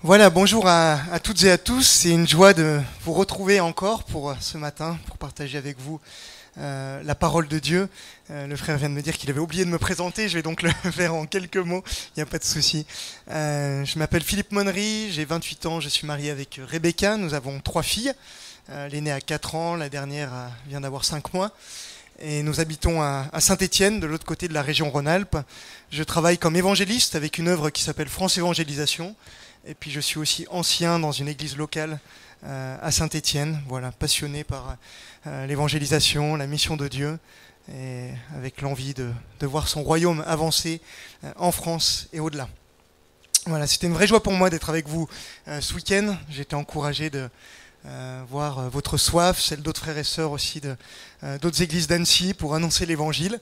Voilà, bonjour à toutes et à tous. C'est une joie de vous retrouver encore pour ce matin, pour partager avec vous la parole de Dieu. Le frère vient de me dire qu'il avait oublié de me présenter, je vais donc le faire en quelques mots, il n'y a pas de souci. Je m'appelle Philippe Monnery, j'ai 28 ans, je suis marié avec Rebecca, nous avons 3 filles. L'aînée a 4 ans, la dernière vient d'avoir 5 mois. Et nous habitons à Saint-Étienne, de l'autre côté de la région Rhône-Alpes. Je travaille comme évangéliste avec une œuvre qui s'appelle France Évangélisation. Et puis je suis aussi ancien dans une église locale à Saint-Étienne, voilà, passionné par l'évangélisation, la mission de Dieu, et avec l'envie de voir son royaume avancer en France et au-delà. Voilà, c'était une vraie joie pour moi d'être avec vous ce week-end. J'ai été encouragé de voir votre soif, celle d'autres frères et sœurs aussi d'autres églises d'Annecy pour annoncer l'évangile.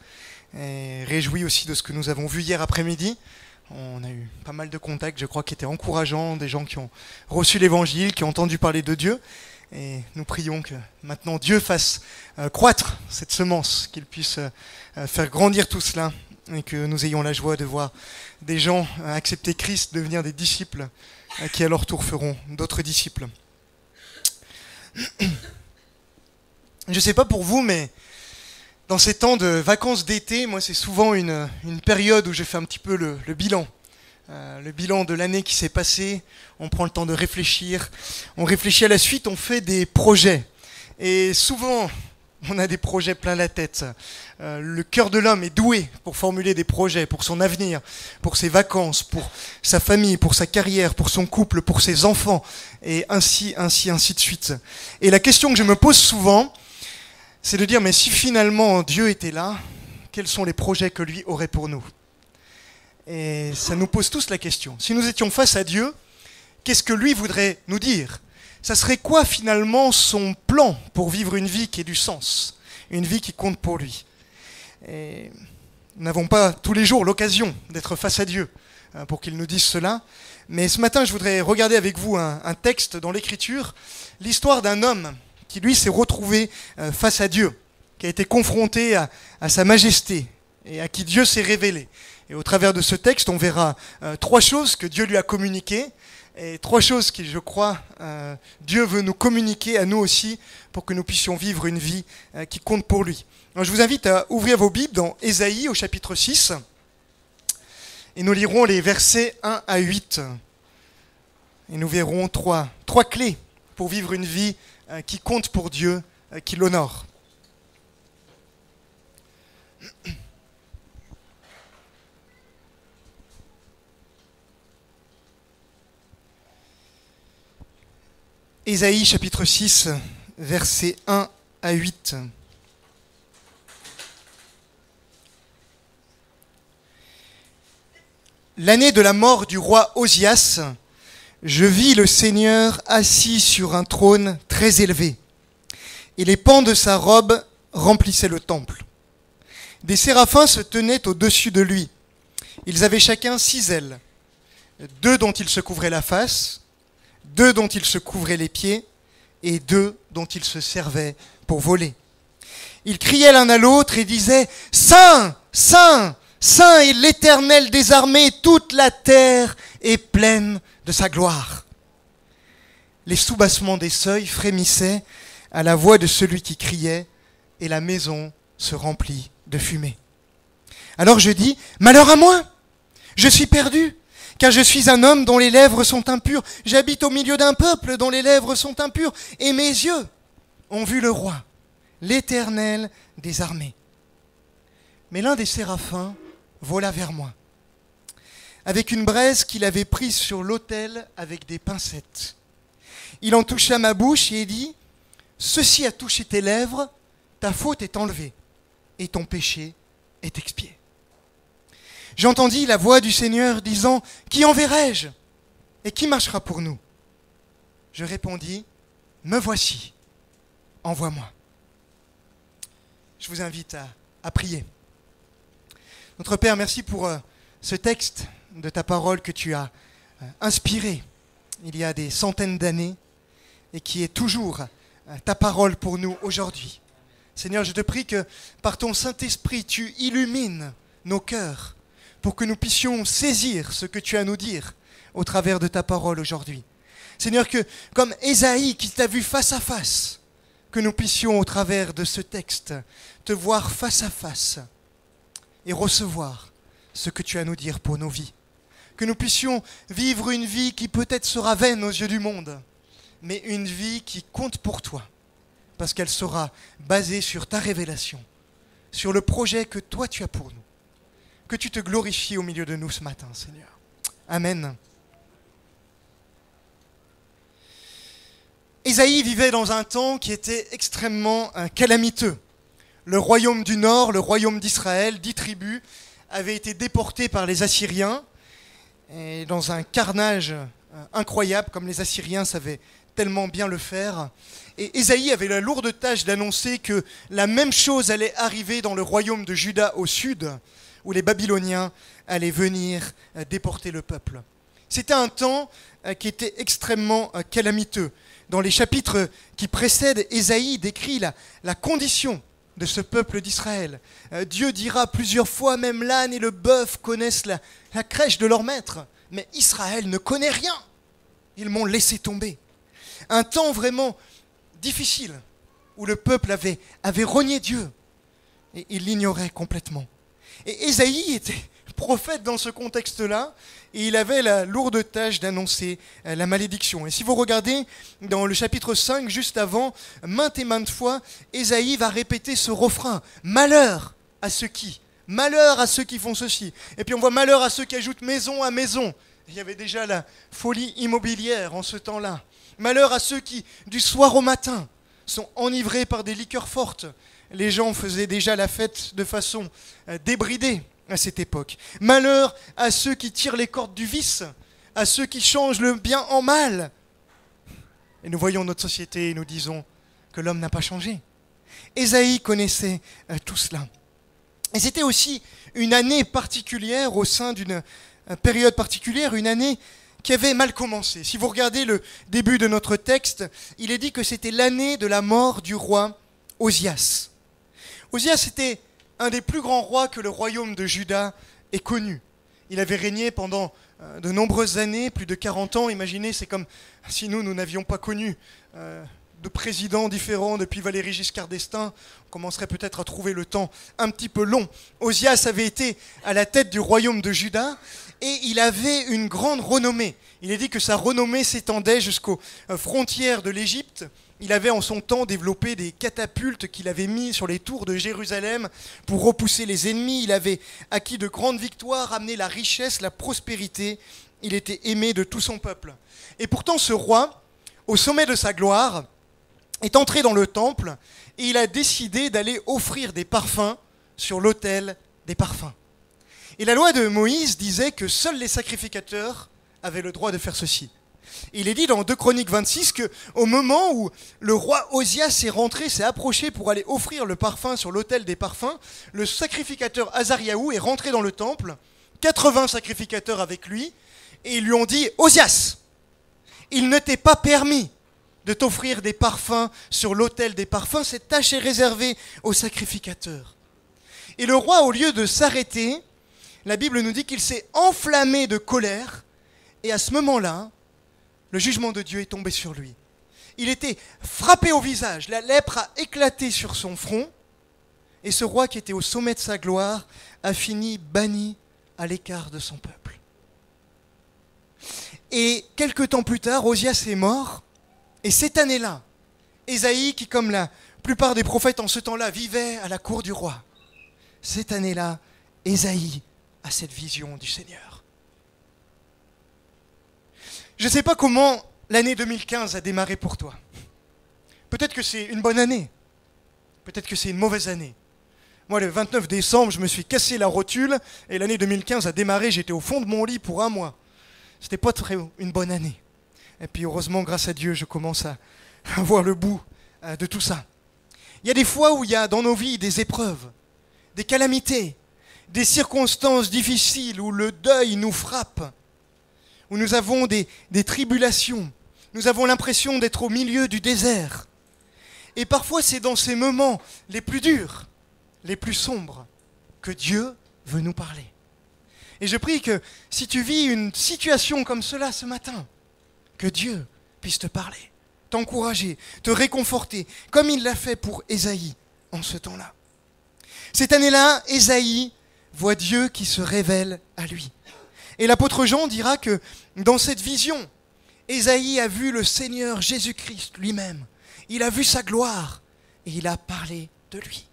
Et réjoui aussi de ce que nous avons vu hier après-midi. On a eu pas mal de contacts, je crois, qui étaient encourageants, des gens qui ont reçu l'évangile, qui ont entendu parler de Dieu. Et nous prions que maintenant Dieu fasse croître cette semence, qu'il puisse faire grandir tout cela, et que nous ayons la joie de voir des gens accepter Christ, devenir des disciples, qui à leur tour feront d'autres disciples. Je ne sais pas pour vous, mais dans ces temps de vacances d'été, moi c'est souvent une période où je fais un petit peu le bilan. Le bilan de l'année qui s'est passée, on prend le temps de réfléchir, on réfléchit à la suite, on fait des projets. Et souvent, on a des projets plein la tête. Le cœur de l'homme est doué pour formuler des projets, pour son avenir, pour ses vacances, pour sa famille, pour sa carrière, pour son couple, pour ses enfants, et ainsi de suite. Et la question que je me pose souvent, c'est de dire, mais si finalement Dieu était là, quels sont les projets que lui aurait pour nous? Et ça nous pose tous la question. Si nous étions face à Dieu, qu'est-ce que lui voudrait nous dire? Ça serait quoi finalement son plan pour vivre une vie qui ait du sens, une vie qui compte pour lui? Et nous n'avons pas tous les jours l'occasion d'être face à Dieu pour qu'il nous dise cela. Mais ce matin, je voudrais regarder avec vous un texte dans l'Écriture, l'histoire d'un homme qui lui s'est retrouvé face à Dieu, qui a été confronté à sa majesté et à qui Dieu s'est révélé. Et au travers de ce texte, on verra 3 choses que Dieu lui a communiquées, et 3 choses qui, je crois, Dieu veut nous communiquer à nous aussi pour que nous puissions vivre une vie qui compte pour lui. Alors, je vous invite à ouvrir vos Bibles dans Ésaïe au chapitre 6, et nous lirons les versets 1 à 8. Et nous verrons 3 clés pour vivre une vie qui compte pour Dieu, qui l'honore. Ésaïe chapitre 6, versets 1 à 8. L'année de la mort du roi Osias, je vis le Seigneur assis sur un trône très élevé, et les pans de sa robe remplissaient le temple. Des séraphins se tenaient au-dessus de lui. Ils avaient chacun 6 ailes, 2 dont ils se couvraient la face, 2 dont ils se couvraient les pieds, et 2 dont ils se servaient pour voler. Ils criaient l'un à l'autre et disaient « Saint, Saint, Saint est l'Éternel des armées, toute la terre est pleine de sa gloire. » Les soubassements des seuils frémissaient à la voix de celui qui criait, et la maison se remplit de fumée. Alors je dis, malheur à moi, je suis perdu, car je suis un homme dont les lèvres sont impures. J'habite au milieu d'un peuple dont les lèvres sont impures, et mes yeux ont vu le roi, l'Éternel des armées. Mais l'un des séraphins vola vers moi, avec une braise qu'il avait prise sur l'autel avec des pincettes. Il en toucha ma bouche et dit, « Ceci a touché tes lèvres, ta faute est enlevée, et ton péché est expié. » J'entendis la voix du Seigneur disant, « Qui enverrai-je? Et qui marchera pour nous ?» Je répondis, « Me voici, envoie-moi. » Je vous invite à prier. Notre Père, merci pour ce texte de ta parole que tu as inspiré il y a des centaines d'années et qui est toujours ta parole pour nous aujourd'hui. Seigneur, je te prie que par ton Saint-Esprit, tu illumines nos cœurs pour que nous puissions saisir ce que tu as à nous dire, au travers de ta parole aujourd'hui. Seigneur, que comme Ésaïe qui t'a vu face à face, que nous puissions au travers de ce texte te voir face à face et recevoir ce que tu as à nous dire pour nos vies. Que nous puissions vivre une vie qui peut-être sera vaine aux yeux du monde, mais une vie qui compte pour toi, parce qu'elle sera basée sur ta révélation, sur le projet que toi tu as pour nous. Que tu te glorifies au milieu de nous ce matin, Seigneur. Amen. Ésaïe vivait dans un temps qui était extrêmement calamiteux. Le royaume du Nord, le royaume d'Israël, 10 tribus, avait été déporté par les Assyriens, et dans un carnage incroyable, comme les Assyriens savaient tellement bien le faire. Et Ésaïe avait la lourde tâche d'annoncer que la même chose allait arriver dans le royaume de Juda au sud, où les Babyloniens allaient venir déporter le peuple. C'était un temps qui était extrêmement calamiteux. Dans les chapitres qui précèdent, Ésaïe décrit la condition de ce peuple d'Israël. Dieu dira plusieurs fois, même l'âne et le bœuf connaissent la crèche de leur maître, mais Israël ne connaît rien. Ils m'ont laissé tomber. Un temps vraiment difficile, où le peuple avait renié Dieu, et il l'ignorait complètement. Et Ésaïe était prophète dans ce contexte-là, et il avait la lourde tâche d'annoncer la malédiction. Et si vous regardez dans le chapitre 5, juste avant, maintes et maintes fois, Ésaïe va répéter ce refrain, « Malheur à ceux qui, malheur à ceux qui font ceci ». Et puis on voit « Malheur à ceux qui ajoutent maison à maison ». Il y avait déjà la folie immobilière en ce temps-là. Malheur à ceux qui, du soir au matin, sont enivrés par des liqueurs fortes. Les gens faisaient déjà la fête de façon débridée à cette époque. Malheur à ceux qui tirent les cordes du vice, à ceux qui changent le bien en mal. Et nous voyons notre société et nous disons que l'homme n'a pas changé. Ésaïe connaissait tout cela. Et c'était aussi une année particulière au sein d'une période particulière, une année qui avait mal commencé. Si vous regardez le début de notre texte, il est dit que c'était l'année de la mort du roi Osias. Osias était un des plus grands rois que le royaume de Juda ait connu. Il avait régné pendant de nombreuses années, plus de 40 ans. Imaginez, c'est comme si nous n'avions pas connu de présidents différents depuis Valéry Giscard d'Estaing. On commencerait peut-être à trouver le temps un petit peu long. Osias avait été à la tête du royaume de Juda et il avait une grande renommée. Il est dit que sa renommée s'étendait jusqu'aux frontières de l'Égypte. Il avait en son temps développé des catapultes qu'il avait mis sur les tours de Jérusalem pour repousser les ennemis. Il avait acquis de grandes victoires, amené la richesse, la prospérité. Il était aimé de tout son peuple. Et pourtant ce roi, au sommet de sa gloire, est entré dans le temple et il a décidé d'aller offrir des parfums sur l'autel des parfums. Et la loi de Moïse disait que seuls les sacrificateurs avaient le droit de faire ceci. Il est dit dans 2 Chroniques 26 qu'au moment où le roi Osias s'est approché pour aller offrir le parfum sur l'autel des parfums, le sacrificateur Azariaou est rentré dans le temple, 80 sacrificateurs avec lui, et ils lui ont dit « Osias, il ne t'est pas permis de t'offrir des parfums sur l'autel des parfums, cette tâche est réservée aux sacrificateurs. » Et le roi, au lieu de s'arrêter, la Bible nous dit qu'il s'est enflammé de colère, et à ce moment-là, le jugement de Dieu est tombé sur lui. Il était frappé au visage, la lèpre a éclaté sur son front, et ce roi qui était au sommet de sa gloire a fini banni à l'écart de son peuple. Et quelque temps plus tard, Osias est mort, et cette année-là, Ésaïe, qui comme la plupart des prophètes en ce temps-là vivait à la cour du roi, cette année-là, Ésaïe a cette vision du Seigneur. Je ne sais pas comment l'année 2015 a démarré pour toi. Peut-être que c'est une bonne année. Peut-être que c'est une mauvaise année. Moi, le 29 décembre, je me suis cassé la rotule et l'année 2015 a démarré, j'étais au fond de mon lit pour 1 mois. C'était pas une bonne année. Et puis heureusement, grâce à Dieu, je commence à voir le bout de tout ça. Il y a des fois où il y a dans nos vies des épreuves, des calamités, des circonstances difficiles où le deuil nous frappe, où nous avons des tribulations, nous avons l'impression d'être au milieu du désert. Et parfois, c'est dans ces moments les plus durs, les plus sombres, que Dieu veut nous parler. Et je prie que si tu vis une situation comme cela ce matin, que Dieu puisse te parler, t'encourager, te réconforter, comme il l'a fait pour Ésaïe en ce temps-là. Cette année-là, Ésaïe voit Dieu qui se révèle à lui. Et l'apôtre Jean dira que dans cette vision, Ésaïe a vu le Seigneur Jésus-Christ lui-même. Il a vu sa gloire et il a parlé de lui.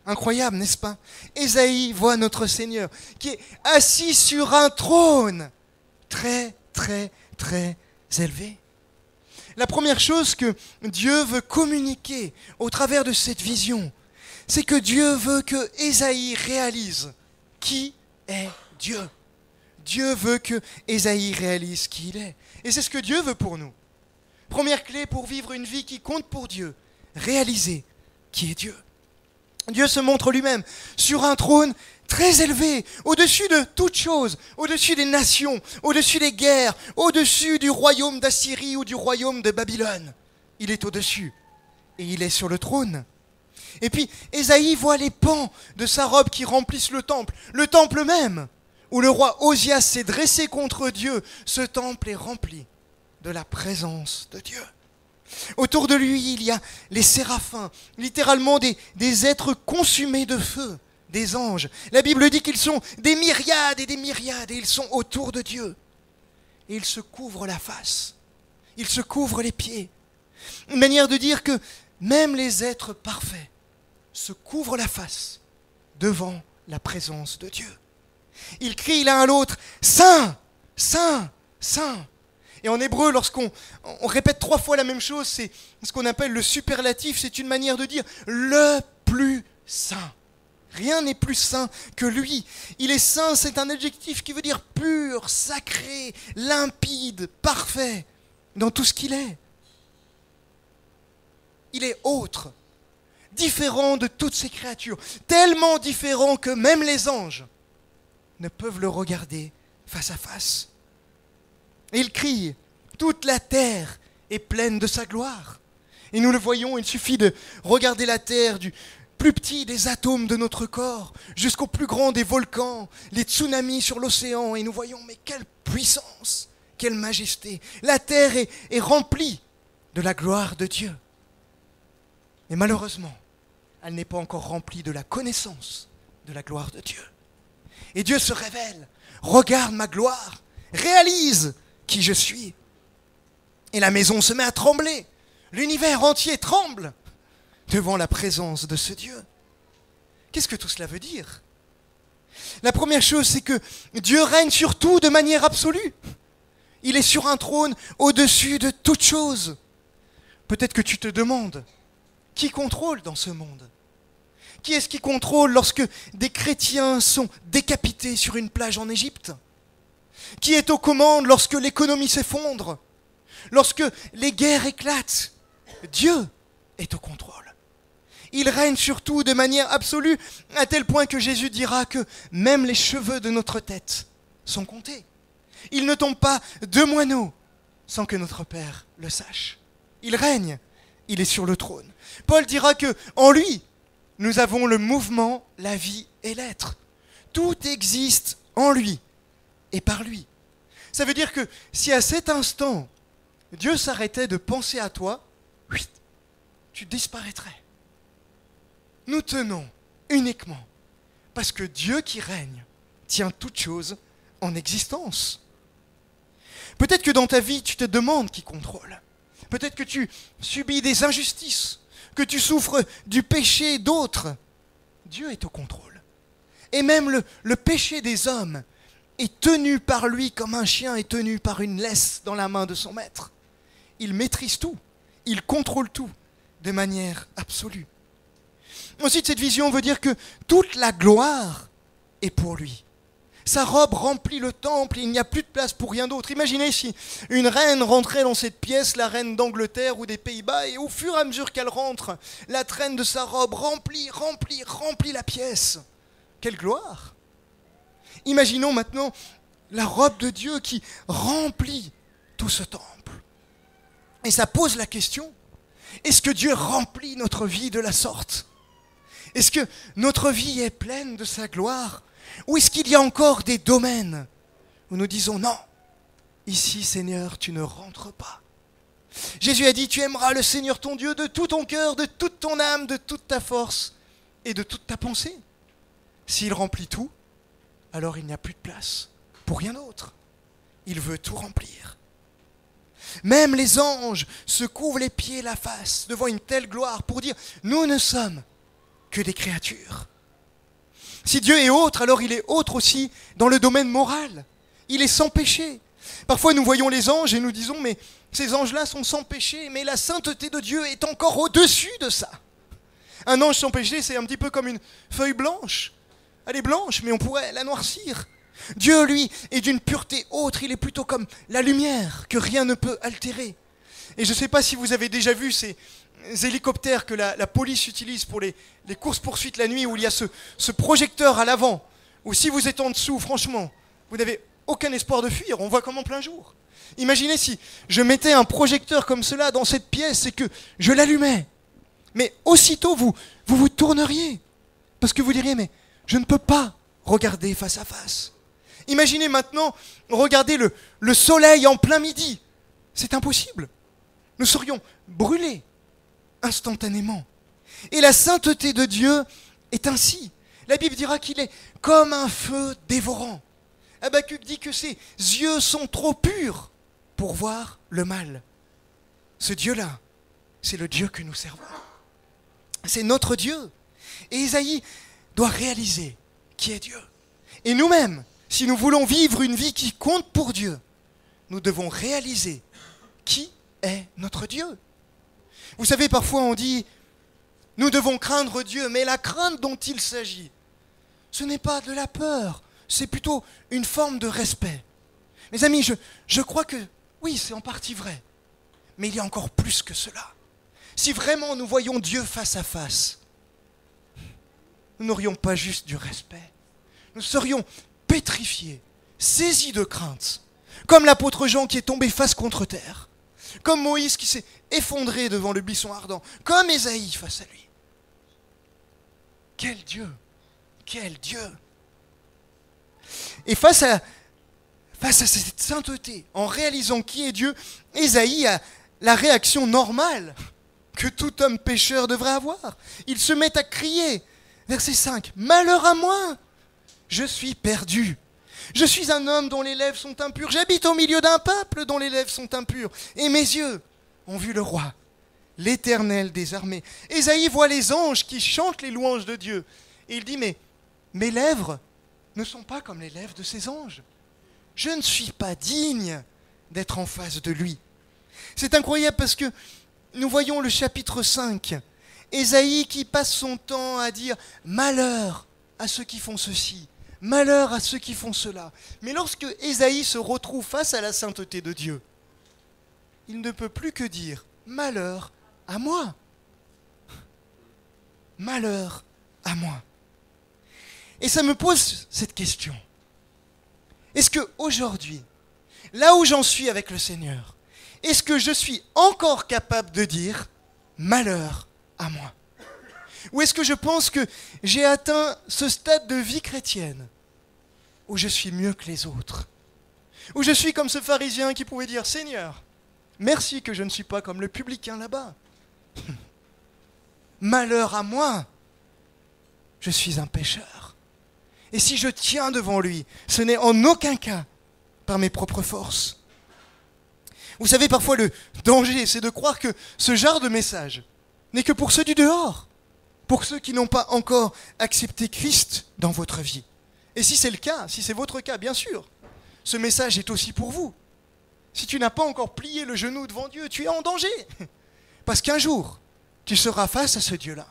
Incroyable, n'est-ce pas? Ésaïe voit notre Seigneur qui est assis sur un trône très, très, très élevé. La première chose que Dieu veut communiquer au travers de cette vision, c'est que Dieu veut que Ésaïe réalise qui est Dieu. Dieu veut que Ésaïe réalise qui il est. Et c'est ce que Dieu veut pour nous. Première clé pour vivre une vie qui compte pour Dieu, réaliser qui est Dieu. Dieu se montre lui-même sur un trône très élevé, au-dessus de toutes choses, au-dessus des nations, au-dessus des guerres, au-dessus du royaume d'Assyrie ou du royaume de Babylone. Il est au-dessus et il est sur le trône. Et puis, Ésaïe voit les pans de sa robe qui remplissent le temple même, où le roi Osias s'est dressé contre Dieu. Ce temple est rempli de la présence de Dieu. Autour de lui, il y a les séraphins, littéralement des êtres consumés de feu, des anges. La Bible dit qu'ils sont des myriades et ils sont autour de Dieu. Et ils se couvrent la face, ils se couvrent les pieds. Une manière de dire que même les êtres parfaits se couvrent la face devant la présence de Dieu. Ils crient l'un à l'autre, « Saint, Saint, Saint ». Et en hébreu, lorsqu'on répète 3 fois la même chose, c'est ce qu'on appelle le superlatif, c'est une manière de dire le plus saint. Rien n'est plus saint que lui. Il est saint, c'est un adjectif qui veut dire pur, sacré, limpide, parfait, dans tout ce qu'il est. Il est autre, différent de toutes ces créatures, tellement différent que même les anges ne peuvent le regarder face à face. Et il crie, toute la terre est pleine de sa gloire. Et nous le voyons, il suffit de regarder la terre du plus petit des atomes de notre corps jusqu'au plus grand des volcans, les tsunamis sur l'océan, et nous voyons, mais quelle puissance, quelle majesté. La terre est remplie de la gloire de Dieu. Mais malheureusement, elle n'est pas encore remplie de la connaissance de la gloire de Dieu. Et Dieu se révèle, regarde ma gloire, réalise qui je suis. Et la maison se met à trembler. L'univers entier tremble devant la présence de ce Dieu. Qu'est-ce que tout cela veut dire? La première chose, c'est que Dieu règne sur tout de manière absolue. Il est sur un trône au-dessus de toute chose. Peut-être que tu te demandes, qui contrôle dans ce monde? Qui est-ce qui contrôle lorsque des chrétiens sont décapités sur une plage en Égypte? Qui est aux commandes lorsque l'économie s'effondre? Lorsque les guerres éclatent? Dieu est au contrôle. Il règne sur tout de manière absolue, à tel point que Jésus dira que même les cheveux de notre tête sont comptés. Il ne tombe pas de moineaux sans que notre Père le sache. Il règne, il est sur le trône. Paul dira que en lui, nous avons le mouvement, la vie et l'être. Tout existe en lui et par lui. Ça veut dire que si à cet instant, Dieu s'arrêtait de penser à toi, tu disparaîtrais. Nous tenons uniquement parce que Dieu qui règne tient toutes choses en existence. Peut-être que dans ta vie, tu te demandes qui contrôle. Peut-être que tu subis des injustices, que tu souffres du péché d'autres. Dieu est au contrôle. Et même le péché des hommes est tenu par lui comme un chien est tenu par une laisse dans la main de son maître. Il maîtrise tout, il contrôle tout de manière absolue. Ensuite, cette vision veut dire que toute la gloire est pour lui. Sa robe remplit le temple, il n'y a plus de place pour rien d'autre. Imaginez si une reine rentrait dans cette pièce, la reine d'Angleterre ou des Pays-Bas, et au fur et à mesure qu'elle rentre, la traîne de sa robe remplit la pièce. Quelle gloire! Imaginons maintenant la robe de Dieu qui remplit tout ce temple. Et ça pose la question, est-ce que Dieu remplit notre vie de la sorte? Est-ce que notre vie est pleine de sa gloire Ou est-ce qu'il y a encore des domaines où nous disons non, ici Seigneur, tu ne rentres pas. Jésus a dit, tu aimeras le Seigneur ton Dieu de tout ton cœur, de toute ton âme, de toute ta force et de toute ta pensée. S'il remplit tout, alors il n'y a plus de place pour rien d'autre. Il veut tout remplir. Même les anges se couvrent les pieds et la face devant une telle gloire pour dire, nous ne sommes que des créatures. Si Dieu est autre, alors il est autre aussi dans le domaine moral. Il est sans péché. Parfois nous voyons les anges et nous disons, mais ces anges-là sont sans péché, mais la sainteté de Dieu est encore au-dessus de ça. Un ange sans péché, c'est un petit peu comme une feuille blanche. Elle est blanche, mais on pourrait la noircir. Dieu, lui, est d'une pureté autre. Il est plutôt comme la lumière que rien ne peut altérer. Et je ne sais pas si vous avez déjà vu ces hélicoptères que la police utilise pour les courses-poursuites la nuit, où il y a ce projecteur à l'avant, où si vous êtes en dessous, franchement, vous n'avez aucun espoir de fuir. On voit comme en plein jour. Imaginez si je mettais un projecteur comme cela dans cette pièce et que je l'allumais. Mais aussitôt, vous tourneriez. Parce que vous diriez, mais je ne peux pas regarder face à face. Imaginez maintenant regarder le soleil en plein midi. C'est impossible. Nous serions brûlés instantanément. Et la sainteté de Dieu est ainsi. La Bible dira qu'il est comme un feu dévorant. Habacuc dit que ses yeux sont trop purs pour voir le mal. Ce Dieu-là, c'est le Dieu que nous servons. C'est notre Dieu. Et Isaïe doit réaliser qui est Dieu. Et nous-mêmes, si nous voulons vivre une vie qui compte pour Dieu, nous devons réaliser qui est notre Dieu. Vous savez, parfois on dit, nous devons craindre Dieu, mais la crainte dont il s'agit, ce n'est pas de la peur, c'est plutôt une forme de respect. Mes amis, je crois que, oui, c'est en partie vrai, mais il y a encore plus que cela. Si vraiment nous voyons Dieu face à face, nous n'aurions pas juste du respect. Nous serions pétrifiés, saisis de crainte, comme l'apôtre Jean qui est tombé face contre terre, comme Moïse qui s'est effondré devant le buisson ardent, comme Ésaïe face à lui. Quel Dieu! Quel Dieu! Et face à cette sainteté, en réalisant qui est Dieu, Ésaïe a la réaction normale que tout homme pécheur devrait avoir. Il se met à crier. Verset 5. « Malheur à moi! Je suis perdu. Je suis un homme dont les lèvres sont impures. J'habite au milieu d'un peuple dont les lèvres sont impures. Et mes yeux ont vu le roi, l'Éternel des armées. » Ésaïe voit les anges qui chantent les louanges de Dieu. Et il dit, mais mes lèvres ne sont pas comme les lèvres de ces anges. Je ne suis pas digne d'être en face de lui. C'est incroyable parce que nous voyons le chapitre 5. Ésaïe qui passe son temps à dire « Malheur à ceux qui font ceci, malheur à ceux qui font cela. » Mais lorsque Ésaïe se retrouve face à la sainteté de Dieu, il ne peut plus que dire « Malheur à moi. Malheur à moi. » Et ça me pose cette question. Est-ce qu'aujourd'hui, là où j'en suis avec le Seigneur, est-ce que je suis encore capable de dire « Malheur à moi » ? Ou est-ce que je pense que j'ai atteint ce stade de vie chrétienne où je suis mieux que les autres ? Où je suis comme ce pharisien qui pouvait dire « Seigneur, merci que je ne suis pas comme le publicain là-bas. Malheur à moi, je suis un pécheur. Et si je tiens devant lui, ce n'est en aucun cas par mes propres forces. » Vous savez, parfois le danger, c'est de croire que ce genre de message n'est que pour ceux du dehors, pour ceux qui n'ont pas encore accepté Christ dans votre vie. Et si c'est le cas, si c'est votre cas, bien sûr, ce message est aussi pour vous. Si tu n'as pas encore plié le genou devant Dieu, tu es en danger. Parce qu'un jour, tu seras face à ce Dieu-là.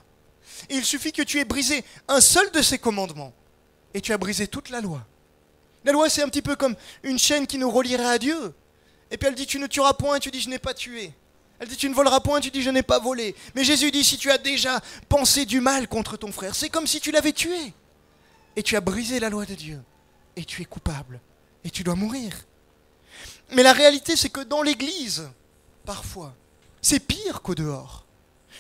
Et il suffit que tu aies brisé un seul de ses commandements, et tu as brisé toute la loi. La loi, c'est un petit peu comme une chaîne qui nous relierait à Dieu. Et puis elle dit, tu ne tueras point, et tu dis, je n'ai pas tué. Elle dit, tu ne voleras point, tu dis, je n'ai pas volé. Mais Jésus dit, si tu as déjà pensé du mal contre ton frère, c'est comme si tu l'avais tué. Et tu as brisé la loi de Dieu. Et tu es coupable. Et tu dois mourir. Mais la réalité, c'est que dans l'église, parfois, c'est pire qu'au dehors.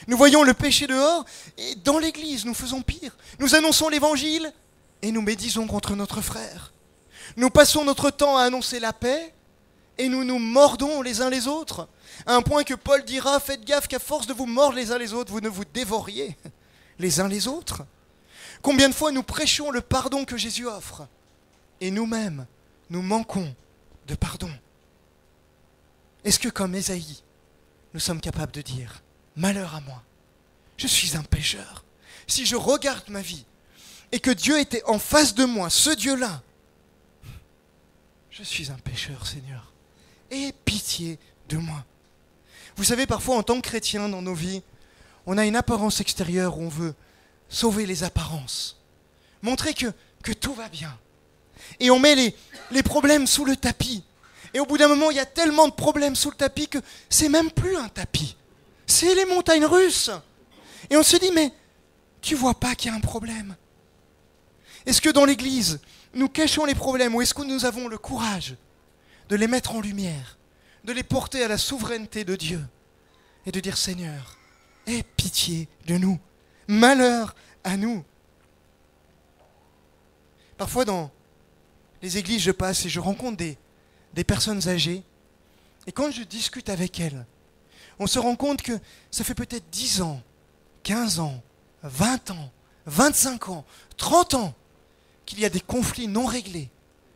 Nous voyons le péché dehors, et dans l'église, nous faisons pire. Nous annonçons l'évangile, et nous médisons contre notre frère. Nous passons notre temps à annoncer la paix et nous nous mordons les uns les autres, à un point que Paul dira, faites gaffe qu'à force de vous mordre les uns les autres, vous ne vous dévoriez les uns les autres. Combien de fois nous prêchons le pardon que Jésus offre et nous-mêmes, nous manquons de pardon. Est-ce que comme Ésaïe, nous sommes capables de dire, malheur à moi, je suis un pécheur. Si je regarde ma vie et que Dieu était en face de moi, ce Dieu-là, je suis un pécheur, Seigneur. Aie pitié de moi. Vous savez, parfois, en tant que chrétien dans nos vies, on a une apparence extérieure où on veut sauver les apparences, montrer que tout va bien. Et on met les problèmes sous le tapis. Et au bout d'un moment, il y a tellement de problèmes sous le tapis que c'est même plus un tapis. C'est les montagnes russes. Et on se dit, mais tu vois pas qu'il y a un problème? Est-ce que dans l'Église, nous cachons les problèmes ou est-ce que nous avons le courage de les mettre en lumière, de les porter à la souveraineté de Dieu et de dire, Seigneur, aie pitié de nous, malheur à nous. Parfois dans les églises, je passe et je rencontre des personnes âgées et quand je discute avec elles, on se rend compte que ça fait peut-être 10 ans, 15 ans, 20 ans, 25 ans, 30 ans qu'il y a des conflits non réglés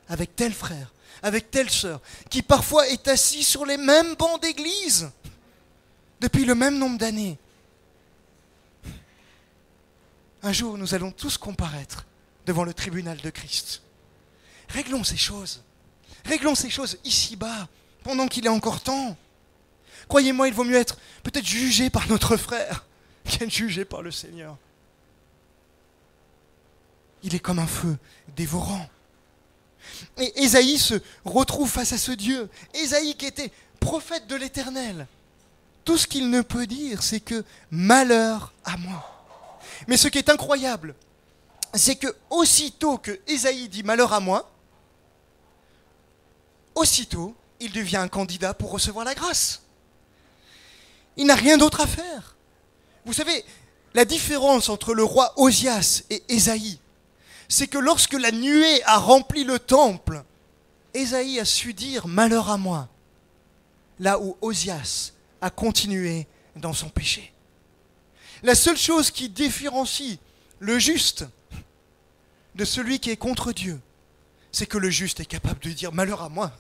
avec tel frère, avec telle sœur, qui parfois est assis sur les mêmes bancs d'église depuis le même nombre d'années. Un jour, nous allons tous comparaître devant le tribunal de Christ. Réglons ces choses. Réglons ces choses ici-bas, pendant qu'il est encore temps. Croyez-moi, il vaut mieux être peut-être jugé par notre frère qu'être jugé par le Seigneur. Il est comme un feu dévorant. Et Ésaïe se retrouve face à ce Dieu. Ésaïe qui était prophète de l'Éternel. Tout ce qu'il ne peut dire, c'est que malheur à moi. Mais ce qui est incroyable, c'est que aussitôt que Ésaïe dit malheur à moi, aussitôt, il devient un candidat pour recevoir la grâce. Il n'a rien d'autre à faire. Vous savez, la différence entre le roi Osias et Ésaïe, c'est que lorsque la nuée a rempli le temple, Ésaïe a su dire malheur à moi, là où Osias a continué dans son péché. La seule chose qui différencie le juste de celui qui est contre Dieu, c'est que le juste est capable de dire malheur à moi.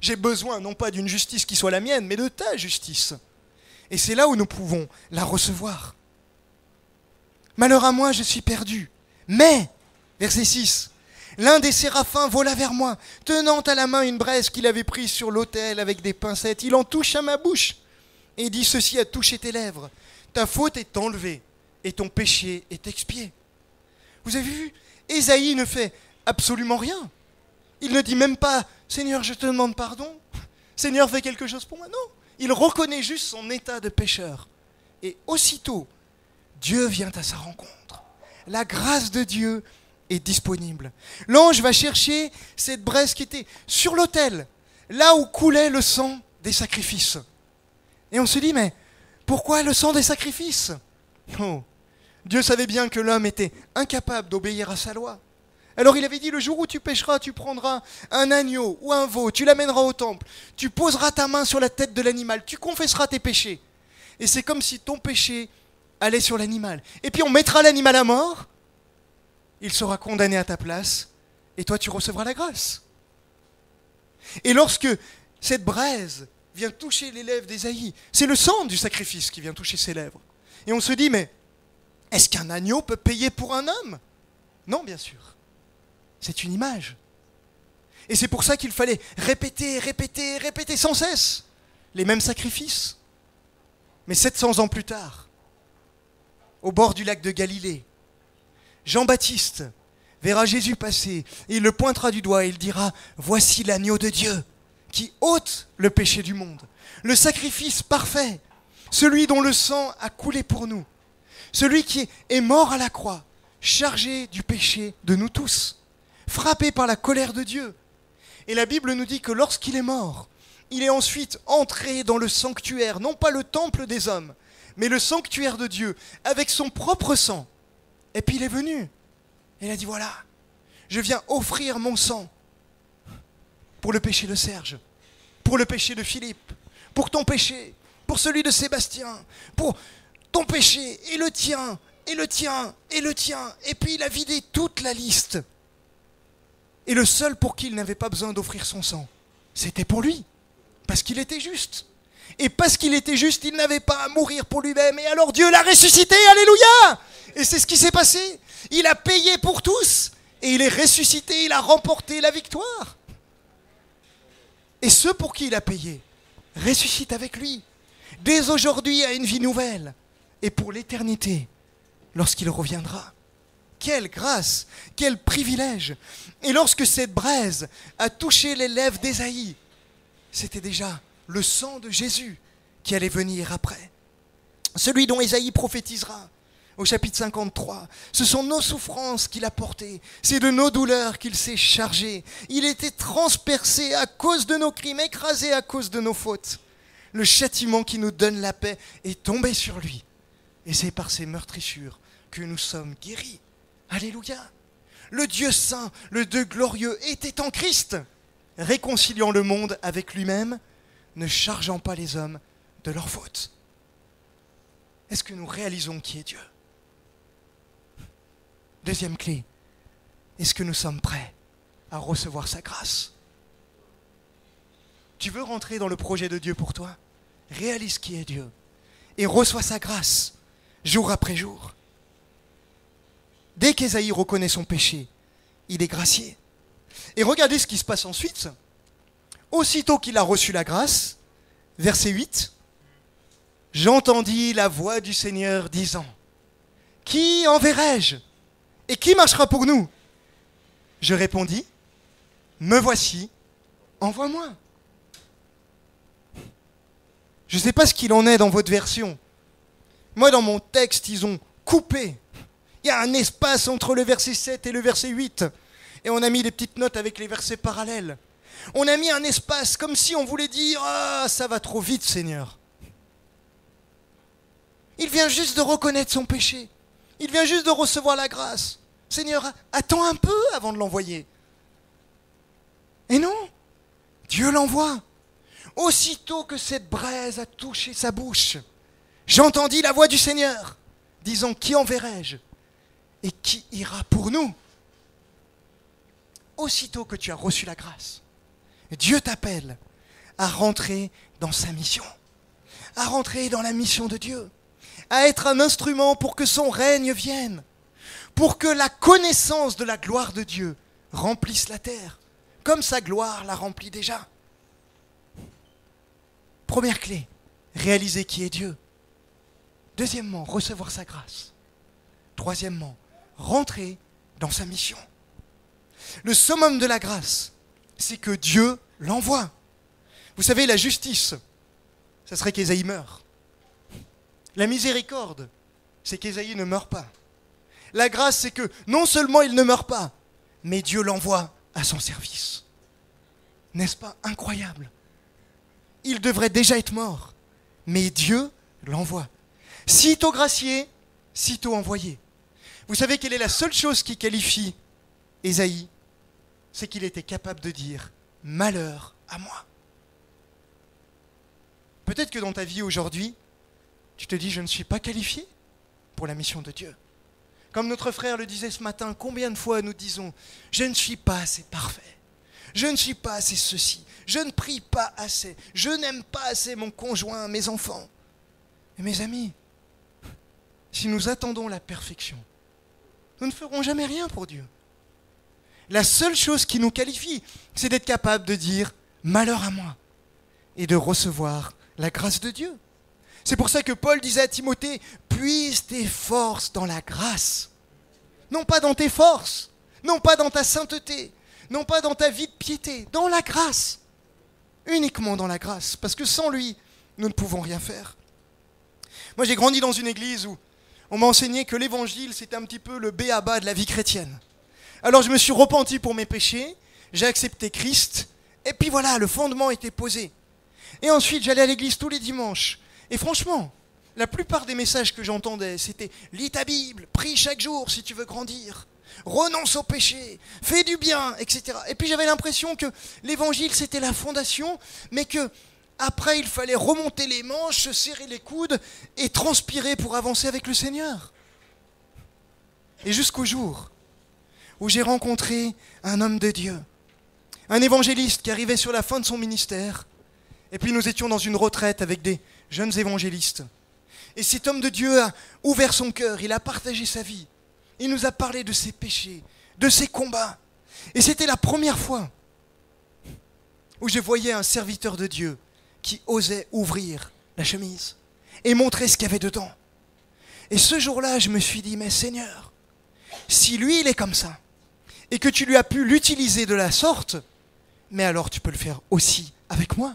J'ai besoin non pas d'une justice qui soit la mienne, mais de ta justice. Et c'est là où nous pouvons la recevoir. Malheur à moi, je suis perdu. Mais, verset 6, l'un des séraphins vola vers moi, tenant à la main une braise qu'il avait prise sur l'autel avec des pincettes. Il en toucha ma bouche et dit, ceci a touché tes lèvres. Ta faute est enlevée et ton péché est expié. Vous avez vu, Ésaïe ne fait absolument rien. Il ne dit même pas, Seigneur, je te demande pardon. Seigneur, fais quelque chose pour moi. Non, il reconnaît juste son état de pécheur. Et aussitôt, Dieu vient à sa rencontre. La grâce de Dieu est disponible. L'ange va chercher cette braise qui était sur l'autel, là où coulait le sang des sacrifices. Et on se dit, mais pourquoi le sang des sacrifices? Oh, Dieu savait bien que l'homme était incapable d'obéir à sa loi. Alors il avait dit, le jour où tu pécheras, tu prendras un agneau ou un veau, tu l'amèneras au temple, tu poseras ta main sur la tête de l'animal, tu confesseras tes péchés. Et c'est comme si ton péché allait sur l'animal. Et puis on mettra l'animal à mort, il sera condamné à ta place, et toi tu recevras la grâce. Et lorsque cette braise vient toucher les lèvres d'Ésaïe, c'est le sang du sacrifice qui vient toucher ses lèvres. Et on se dit, mais est-ce qu'un agneau peut payer pour un homme? Non, bien sûr. C'est une image. Et c'est pour ça qu'il fallait répéter, répéter, répéter sans cesse les mêmes sacrifices. Mais 700 ans plus tard, au bord du lac de Galilée, Jean-Baptiste verra Jésus passer, et il le pointera du doigt et il dira, voici l'agneau de Dieu qui ôte le péché du monde, le sacrifice parfait, celui dont le sang a coulé pour nous, celui qui est mort à la croix, chargé du péché de nous tous, frappé par la colère de Dieu. Et la Bible nous dit que lorsqu'il est mort, il est ensuite entré dans le sanctuaire, non pas le temple des hommes, mais le sanctuaire de Dieu, avec son propre sang. Et puis il est venu. Et il a dit, voilà, Je viens offrir mon sang pour le péché de Serge, pour le péché de Philippe, pour ton péché, pour celui de Sébastien, pour ton péché et le tien, et le tien, et le tien. Et puis il a vidé toute la liste. Et le seul pour qui il n'avait pas besoin d'offrir son sang, c'était pour lui, parce qu'il était juste. Et parce qu'il était juste, il n'avait pas à mourir pour lui-même. Et alors Dieu l'a ressuscité, alléluia! Et c'est ce qui s'est passé. Il a payé pour tous, et il est ressuscité, il a remporté la victoire. Et ceux pour qui il a payé ressuscitent avec lui, dès aujourd'hui à une vie nouvelle, et pour l'éternité, lorsqu'il reviendra. Quelle grâce, quel privilège! Et lorsque cette braise a touché les lèvres d'Ésaïe, c'était déjà le sang de Jésus qui allait venir après. Celui dont Ésaïe prophétisera au chapitre 53. Ce sont nos souffrances qu'il a portées, c'est de nos douleurs qu'il s'est chargé. Il était transpercé à cause de nos crimes, écrasé à cause de nos fautes. Le châtiment qui nous donne la paix est tombé sur lui. Et c'est par ses meurtrissures que nous sommes guéris. Alléluia! Le Dieu saint, le Dieu glorieux était en Christ, réconciliant le monde avec lui-même, ne chargeant pas les hommes de leurs fautes. Est-ce que nous réalisons qui est Dieu? Deuxième clé, est-ce que nous sommes prêts à recevoir sa grâce? Tu veux rentrer dans le projet de Dieu pour toi? Réalise qui est Dieu et reçois sa grâce jour après jour. Dès qu'Ésaïe reconnaît son péché, il est gracié. Et regardez ce qui se passe ensuite. Aussitôt qu'il a reçu la grâce, verset 8, « J'entendis la voix du Seigneur disant, « Qui enverrai-je? Et qui marchera pour nous? » Je répondis, « Me voici, envoie-moi. » Je ne sais pas ce qu'il en est dans votre version. Moi, dans mon texte, ils ont coupé. Il y a un espace entre le verset 7 et le verset 8. Et on a mis des petites notes avec les versets parallèles. On a mis un espace comme si on voulait dire « Ah, ça va trop vite, Seigneur. » Il vient juste de reconnaître son péché. Il vient juste de recevoir la grâce. Seigneur, attends un peu avant de l'envoyer. Et non, Dieu l'envoie. Aussitôt que cette braise a touché sa bouche, j'entendis la voix du Seigneur, disant, qui enverrai-je et qui ira pour nous? Aussitôt que tu as reçu la grâce, Dieu t'appelle à rentrer dans sa mission, à rentrer dans la mission de Dieu, à être un instrument pour que son règne vienne, pour que la connaissance de la gloire de Dieu remplisse la terre, comme sa gloire l'a remplie déjà. Première clé, réaliser qui est Dieu. Deuxièmement, recevoir sa grâce. Troisièmement, rentrer dans sa mission. Le summum de la grâce, c'est que Dieu l'envoie. Vous savez, la justice, ça serait qu'Ésaïe meure. La miséricorde, c'est qu'Ésaïe ne meurt pas. La grâce, c'est que non seulement il ne meurt pas, mais Dieu l'envoie à son service. N'est-ce pas incroyable? Il devrait déjà être mort, mais Dieu l'envoie. Sitôt gracié, sitôt envoyé. Vous savez quelle est la seule chose qui qualifie Ésaïe? C'est qu'il était capable de dire « malheur à moi ». Peut-être que dans ta vie aujourd'hui, tu te dis « je ne suis pas qualifié pour la mission de Dieu ». Comme notre frère le disait ce matin, combien de fois nous disons « je ne suis pas assez parfait, je ne suis pas assez ceci, je ne prie pas assez, je n'aime pas assez mon conjoint, mes enfants ». Et mes amis, si nous attendons la perfection, nous ne ferons jamais rien pour Dieu. La seule chose qui nous qualifie, c'est d'être capable de dire « malheur à moi » et de recevoir la grâce de Dieu. C'est pour ça que Paul disait à Timothée « puise tes forces dans la grâce ». Non pas dans tes forces, non pas dans ta sainteté, non pas dans ta vie de piété, dans la grâce. Uniquement dans la grâce, parce que sans lui, nous ne pouvons rien faire. Moi, j'ai grandi dans une église où on m'a enseigné que l'évangile, c'était un petit peu le b.a.-ba de la vie chrétienne. Alors je me suis repenti pour mes péchés, j'ai accepté Christ, et puis voilà, le fondement était posé. Et ensuite, j'allais à l'église tous les dimanches. Et franchement, la plupart des messages que j'entendais, c'était « lis ta Bible, prie chaque jour si tu veux grandir. renonce au péché, fais du bien, etc. Et puis j'avais l'impression que l'évangile c'était la fondation, mais que après il fallait remonter les manches, se serrer les coudes et transpirer pour avancer avec le Seigneur. Et jusqu'au jour où j'ai rencontré un homme de Dieu, un évangéliste qui arrivait sur la fin de son ministère, et puis nous étions dans une retraite avec des jeunes évangélistes. Et cet homme de Dieu a ouvert son cœur, il a partagé sa vie. Il nous a parlé de ses péchés, de ses combats. Et c'était la première fois où je voyais un serviteur de Dieu qui osait ouvrir la chemise et montrer ce qu'il y avait dedans. Et ce jour-là, je me suis dit, mais Seigneur, si lui, il est comme ça, et que tu lui as pu l'utiliser de la sorte, mais alors tu peux le faire aussi avec moi.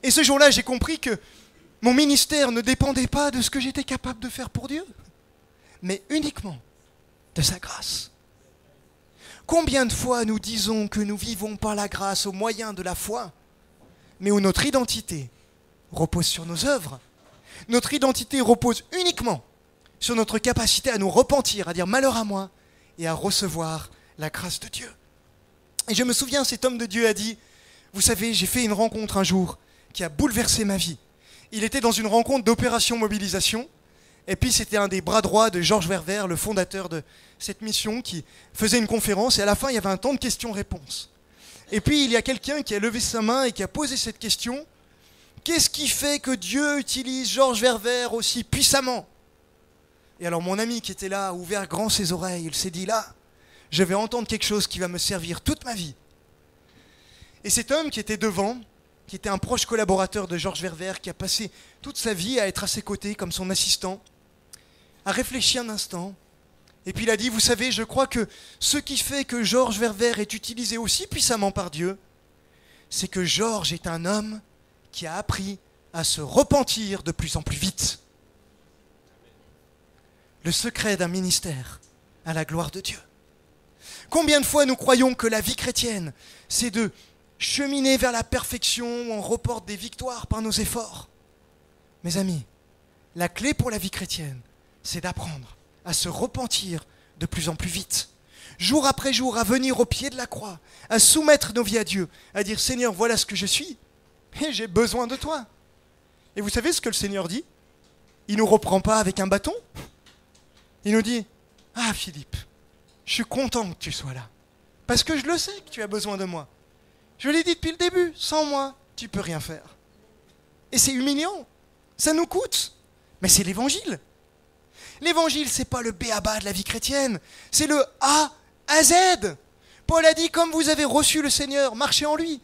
Et ce jour-là, j'ai compris que mon ministère ne dépendait pas de ce que j'étais capable de faire pour Dieu, mais uniquement de sa grâce. Combien de fois nous disons que nous vivons par la grâce au moyen de la foi, mais où notre identité repose sur nos œuvres. Notre identité repose uniquement sur notre capacité à nous repentir, à dire malheur à moi, et à recevoir la grâce de Dieu. Et je me souviens, cet homme de Dieu a dit, vous savez, j'ai fait une rencontre un jour qui a bouleversé ma vie. Il était dans une rencontre d'opération mobilisation, et puis c'était un des bras droits de Georges Verver, le fondateur de cette mission, qui faisait une conférence, et à la fin, il y avait un temps de questions-réponses. Et puis, il y a quelqu'un qui a levé sa main et qui a posé cette question, qu'est-ce qui fait que Dieu utilise Georges Verver aussi puissamment ? Et alors, mon ami qui était là a ouvert grand ses oreilles, il s'est dit, là, je vais entendre quelque chose qui va me servir toute ma vie. Et cet homme qui était devant, qui était un proche collaborateur de Georges Verver, qui a passé toute sa vie à être à ses côtés comme son assistant, a réfléchi un instant, et puis il a dit, vous savez, je crois que ce qui fait que Georges Verver est utilisé aussi puissamment par Dieu, c'est que Georges est un homme qui a appris à se repentir de plus en plus vite. Le secret d'un ministère à la gloire de Dieu. Combien de fois nous croyons que la vie chrétienne, c'est de cheminer vers la perfection où on reporte des victoires par nos efforts. Mes amis, la clé pour la vie chrétienne, c'est d'apprendre à se repentir de plus en plus vite. Jour après jour, à venir au pied de la croix, à soumettre nos vies à Dieu, à dire « Seigneur, voilà ce que je suis, et j'ai besoin de toi. » Et vous savez ce que le Seigneur dit ? Il ne nous reprend pas avec un bâton. Il nous dit « Ah Philippe, je suis content que tu sois là, parce que je le sais que tu as besoin de moi. Je l'ai dit depuis le début, sans moi, tu ne peux rien faire. » Et c'est humiliant, ça nous coûte, mais c'est l'évangile. L'évangile, ce n'est pas le b.a.-ba de la vie chrétienne, c'est le A à Z. Paul a dit, comme vous avez reçu le Seigneur, marchez en lui.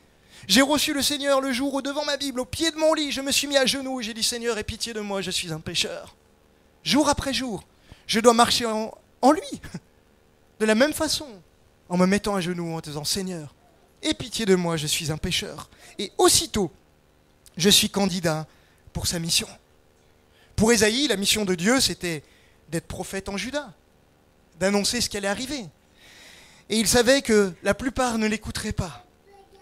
J'ai reçu le Seigneur le jour où, devant ma Bible, au pied de mon lit, je me suis mis à genoux et j'ai dit, Seigneur, aie pitié de moi, je suis un pécheur. Jour après jour, je dois marcher en lui, de la même façon, en me mettant à genoux, en disant, Seigneur, aie pitié de moi, je suis un pécheur. Et aussitôt, je suis candidat pour sa mission. Pour Ésaïe, la mission de Dieu, c'était d'être prophète en Juda, d'annoncer ce qui allait arriver. Et il savait que la plupart ne l'écouteraient pas,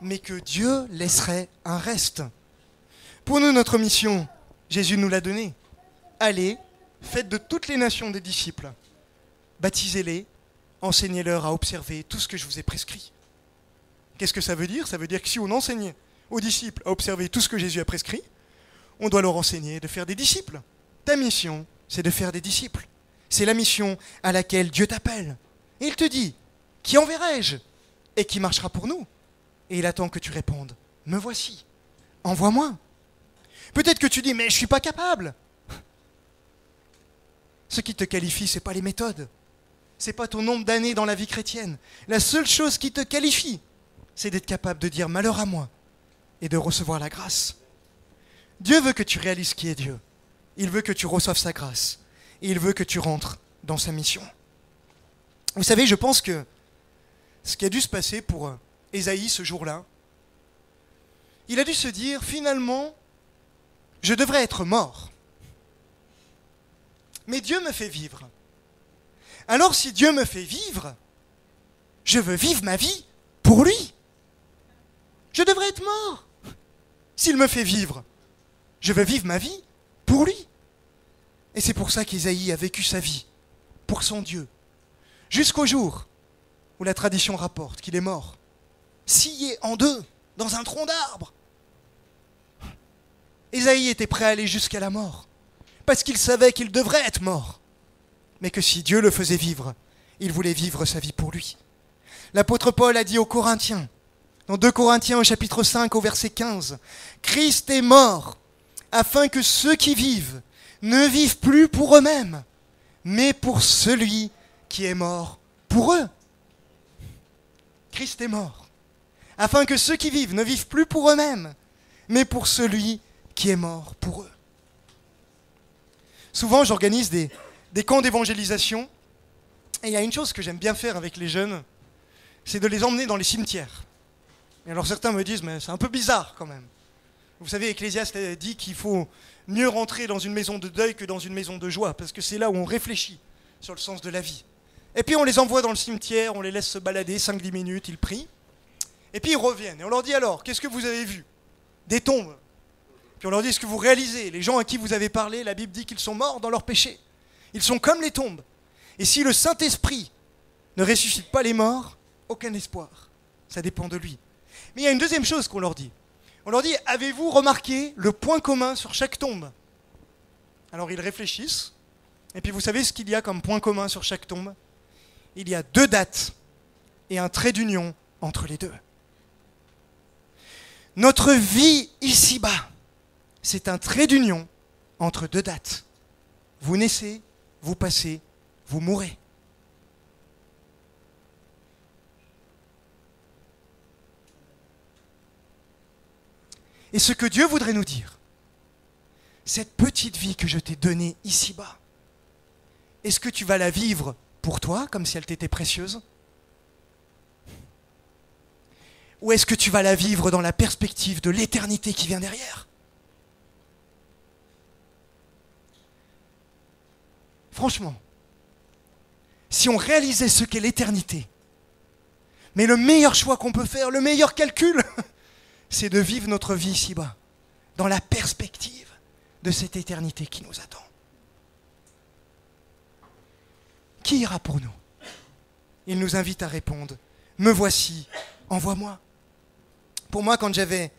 mais que Dieu laisserait un reste. Pour nous, notre mission, Jésus nous l'a donnée. Allez, faites de toutes les nations des disciples, baptisez-les, enseignez-leur à observer tout ce que je vous ai prescrit. Qu'est-ce que ça veut dire ? Ça veut dire que si on enseigne aux disciples à observer tout ce que Jésus a prescrit, on doit leur enseigner de faire des disciples. Ta mission, c'est de faire des disciples. C'est la mission à laquelle Dieu t'appelle. Et il te dit, qui enverrai-je ? Et qui marchera pour nous ? Et il attend que tu répondes, me voici, envoie-moi. Peut-être que tu dis, mais je ne suis pas capable. Ce qui te qualifie, ce n'est pas les méthodes. Ce n'est pas ton nombre d'années dans la vie chrétienne. La seule chose qui te qualifie, c'est d'être capable de dire malheur à moi et de recevoir la grâce. Dieu veut que tu réalises qui est Dieu. Il veut que tu reçoives sa grâce. Et il veut que tu rentres dans sa mission. Vous savez, je pense que ce qui a dû se passer pour Ésaïe ce jour-là, il a dû se dire, finalement, je devrais être mort. Mais Dieu me fait vivre. Alors si Dieu me fait vivre, je veux vivre ma vie pour lui. Je devrais être mort. S'il me fait vivre, je veux vivre ma vie pour lui. Et c'est pour ça qu'Ésaïe a vécu sa vie, pour son Dieu, jusqu'au jour où la tradition rapporte qu'il est mort, scié en deux dans un tronc d'arbre. Ésaïe était prêt à aller jusqu'à la mort, parce qu'il savait qu'il devrait être mort, mais que si Dieu le faisait vivre, il voulait vivre sa vie pour lui. L'apôtre Paul a dit aux Corinthiens, dans 2 Corinthiens au chapitre 5 au verset 15, « Christ est mort, afin que ceux qui vivent ne vivent plus pour eux-mêmes, mais pour celui qui est mort pour eux. » Christ est mort, afin que ceux qui vivent ne vivent plus pour eux-mêmes, mais pour celui qui est mort pour eux. Souvent, j'organise des camps d'évangélisation, et il y a une chose que j'aime bien faire avec les jeunes, c'est de les emmener dans les cimetières. Et alors certains me disent, mais c'est un peu bizarre quand même. Vous savez, Ecclésiaste dit qu'il faut mieux rentrer dans une maison de deuil que dans une maison de joie, parce que c'est là où on réfléchit sur le sens de la vie. Et puis on les envoie dans le cimetière, on les laisse se balader 5-10 minutes, ils prient, et puis ils reviennent. Et on leur dit alors, qu'est-ce que vous avez vu? Des tombes. Puis on leur dit, est-ce que vous réalisez, les gens à qui vous avez parlé, la Bible dit qu'ils sont morts dans leurs péchés. Ils sont comme les tombes. Et si le Saint-Esprit ne ressuscite pas les morts, aucun espoir. Ça dépend de lui. Mais il y a une deuxième chose qu'on leur dit. On leur dit, avez-vous remarqué le point commun sur chaque tombe? Alors ils réfléchissent. Et puis vous savez ce qu'il y a comme point commun sur chaque tombe? Il y a 2 dates et un trait d'union entre les deux. Notre vie ici-bas, c'est un trait d'union entre 2 dates. Vous naissez, vous passez, vous mourrez. Et ce que Dieu voudrait nous dire, cette petite vie que je t'ai donnée ici-bas, est-ce que tu vas la vivre pour toi, comme si elle t'était précieuse? Ou est-ce que tu vas la vivre dans la perspective de l'éternité qui vient derrière? Franchement, si on réalisait ce qu'est l'éternité, mais le meilleur choix qu'on peut faire, le meilleur calcul, c'est de vivre notre vie ici-bas, dans la perspective de cette éternité qui nous attend. Qui ira pour nous? Il nous invite à répondre, me voici, envoie-moi. Pour moi, quand j'avais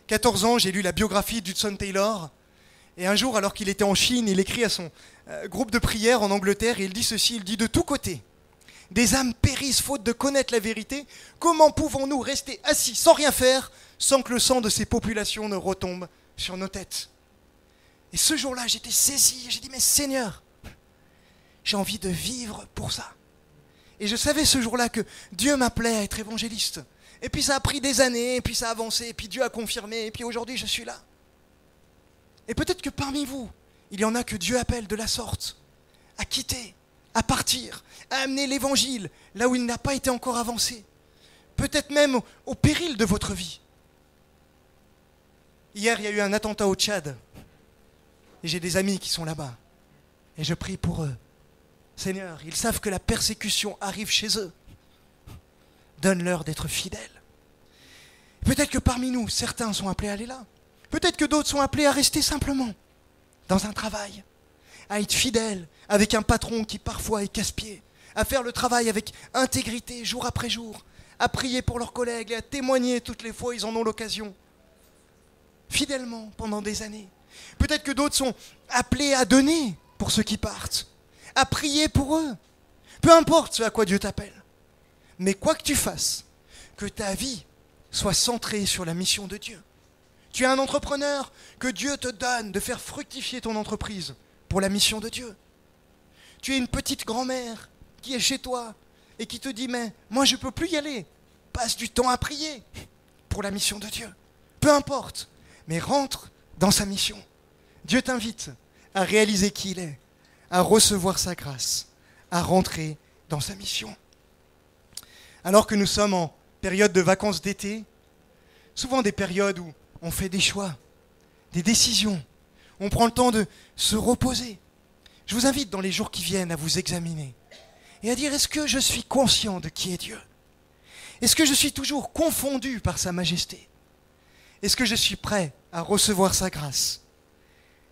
14 ans, j'ai lu la biographie d'Hudson Taylor. Et un jour, alors qu'il était en Chine, il écrit à son groupe de prière en Angleterre, et il dit ceci, il dit « De tous côtés, des âmes périssent faute de connaître la vérité. Comment pouvons-nous rester assis sans rien faire, sans que le sang de ces populations ne retombe sur nos têtes ?» Et ce jour-là, j'étais saisi, j'ai dit « Mais Seigneur, j'ai envie de vivre pour ça. » Et je savais ce jour-là que Dieu m'appelait à être évangéliste. Et puis ça a pris des années, et puis ça a avancé, et puis Dieu a confirmé, et puis aujourd'hui je suis là. Et peut-être que parmi vous, il y en a que Dieu appelle de la sorte, à quitter, à partir, à amener l'évangile là où il n'a pas été encore avancé. Peut-être même au péril de votre vie. Hier, il y a eu un attentat au Tchad. Et j'ai des amis qui sont là-bas. Et je prie pour eux. Seigneur, ils savent que la persécution arrive chez eux. Donne-leur d'être fidèles. Peut-être que parmi nous, certains sont appelés à aller là. Peut-être que d'autres sont appelés à rester simplement dans un travail, à être fidèles avec un patron qui parfois est casse-pied, à faire le travail avec intégrité jour après jour, à prier pour leurs collègues et à témoigner toutes les fois où ils en ont l'occasion, fidèlement pendant des années. Peut-être que d'autres sont appelés à donner pour ceux qui partent, à prier pour eux. Peu importe ce à quoi Dieu t'appelle. Mais quoi que tu fasses, que ta vie soit centrée sur la mission de Dieu. Tu es un entrepreneur, que Dieu te donne de faire fructifier ton entreprise pour la mission de Dieu. Tu es une petite grand-mère qui est chez toi et qui te dit « Mais moi je ne peux plus y aller. Passe du temps à prier pour la mission de Dieu. » Peu importe, mais rentre dans sa mission. Dieu t'invite à réaliser qui il est, à recevoir sa grâce, à rentrer dans sa mission. Alors que nous sommes en période de vacances d'été, souvent des périodes où on fait des choix, des décisions, on prend le temps de se reposer. Je vous invite dans les jours qui viennent à vous examiner et à dire, est-ce que je suis conscient de qui est Dieu? Est-ce que je suis toujours confondu par sa majesté? Est-ce que je suis prêt à recevoir sa grâce?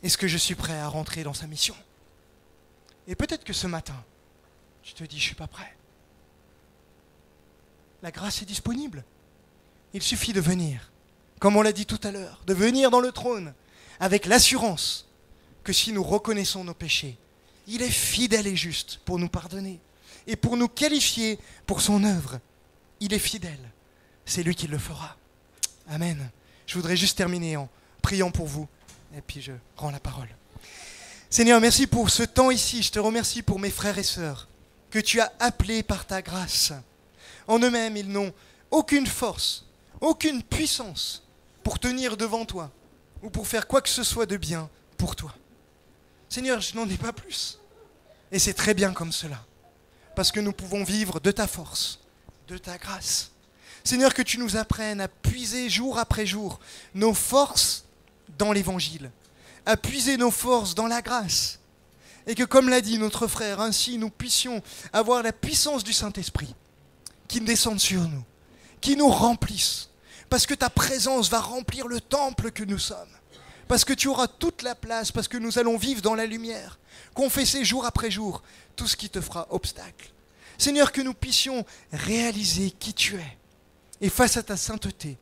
Est-ce que je suis prêt à rentrer dans sa mission? Et peut-être que ce matin, tu te dis, je ne suis pas prêt. La grâce est disponible. Il suffit de venir, comme on l'a dit tout à l'heure, de venir dans le trône avec l'assurance que si nous reconnaissons nos péchés, il est fidèle et juste pour nous pardonner et pour nous qualifier pour son œuvre. Il est fidèle. C'est lui qui le fera. Amen. Je voudrais juste terminer en priant pour vous et puis je rends la parole. Seigneur, merci pour ce temps ici. Je te remercie pour mes frères et sœurs que tu as appelés par ta grâce. En eux-mêmes, ils n'ont aucune force, aucune puissance pour tenir devant toi ou pour faire quoi que ce soit de bien pour toi. Seigneur, je n'en ai pas plus. Et c'est très bien comme cela, parce que nous pouvons vivre de ta force, de ta grâce. Seigneur, que tu nous apprennes à puiser jour après jour nos forces dans l'Évangile, à puiser nos forces dans la grâce, et que, comme l'a dit notre frère, ainsi nous puissions avoir la puissance du Saint-Esprit qui descende sur nous, qui nous remplisse, parce que ta présence va remplir le temple que nous sommes, parce que tu auras toute la place, parce que nous allons vivre dans la lumière, confesser jour après jour tout ce qui te fera obstacle. Seigneur, que nous puissions réaliser qui tu es, et face à ta sainteté,